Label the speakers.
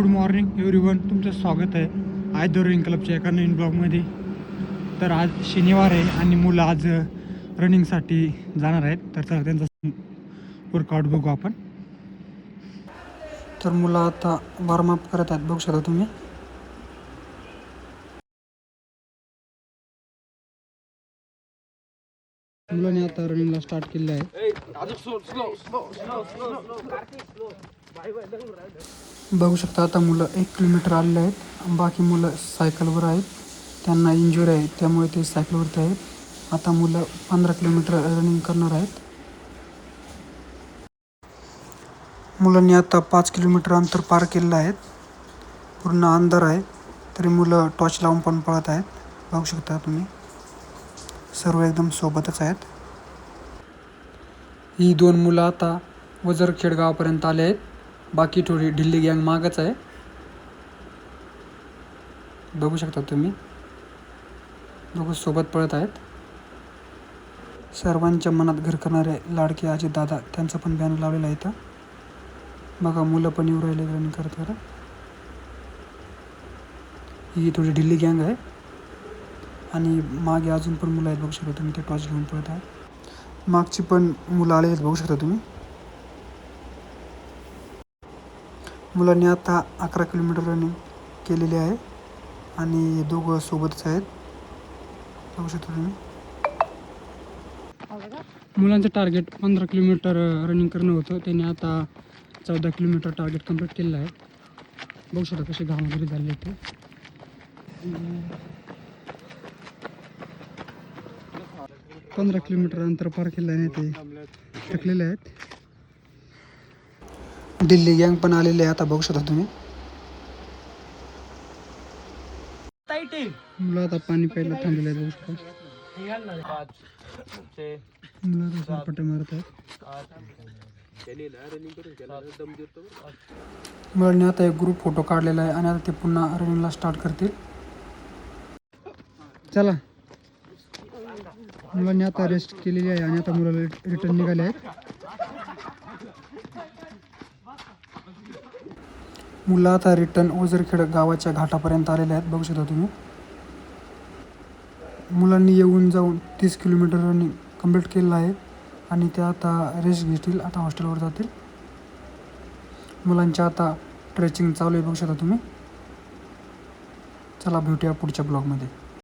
Speaker 1: Good morning everyone, तुमचं स्वागत आहे आज द रनिंग क्लबच्या एका नवीन ब्लॉगमध्ये. तर आज शनिवार आहे आणि मुलं आज रनिंगसाठी जाणार आहेत. तर चला त्यांचा वर्कआउट बघू आपण. तर मुलं आता वॉर्मअप करत आहेत, बघू शकता तुम्ही. मुलांनी आता रनिंगला स्टार्ट केलेलं आहे. बघू शकता आता मुलं 1 किलोमीटर आलेले आहेत. बाकी मुलं सायकलवर आहेत, त्यांना इंजुरी आहे त्यामुळे ते सायकलवरती आहेत. आता मुलं 15 किलोमीटर रनिंग करणार आहेत. मुलांनी आता 5 किलोमीटर अंतर पार केलेलं आहे. पूर्ण अंधार आहे तरी मुलं टॉर्च लावून पण पळत आहेत. बघू शकता तुम्ही, सर्व एकदम सोबतच आहेत. ही 2 मुलं आता वजरखेड गावापर्यंत आले आहेत. बाकी थोडी ढिल्ली गँग मागच आहे, बघू शकता तुम्ही. दोघं सोबत पळत आहेत. सर्वांच्या मनात घर करणारे लाडके अजित दादा, त्यांचा पण बॅनर लावलेला आहे इथं. बघा मुलं पण येऊ राहिले रनिंग करत करत. ही थोडी ढिल्ली गँग आहे आणि मागे अजून पण मुलं आहेत, बघू शकता तुम्ही. ते टॉर्च घेऊन पळत आहेत. मागची पण मुलं आलेली आहेत, बघू शकता तुम्ही. मुलांनी आता 11 किलोमीटर रनिंग केलेली आहे आणि दोघं सोबतच आहेत, बघू शकता तुम्ही. मुलांचं टार्गेट 15 किलोमीटर रनिंग करणं होतं. त्यांनी आता 14 किलोमीटर टार्गेट कंप्लीट केलेलं आहे. बघू शकता कसे घाम वगैरे झाले ते. 15 किलोमीटर अंतर पार केलं आहे, ते थकलेले आहेत. दिल्ली गँग पण आलेले आहे आता, बघू शकता तुम्ही. मुलं आता पाणी प्यायला थांबलेले आहेत, बघू शकता. मुलं पट्टे मारत आहेत. मुलांनी आता एक ग्रुप फोटो काढलेला आहे आणि आता ते पुन्हा रनिंगला स्टार्ट करतील. चला, मुलांनी आता रेस्ट केलेली आहे आणि आता मुलं रिटर्न निघाले आहेत. मुलं आता रिटर्न वजरखेड गावाच्या घाटापर्यंत आलेले आहेत, बघू शकता तुम्ही. मुलांनी येऊन जाऊन 30 किलोमीटर रनिंग कंप्लीट केलेलं आहे आणि ते आता रेस्ट घेतील. आता हॉस्टेलवर जातील. मुलांच्या आता ट्रेचिंग चालू आहे, बघू शकता तुम्ही. चला भेटूया पुढच्या ब्लॉगमध्ये.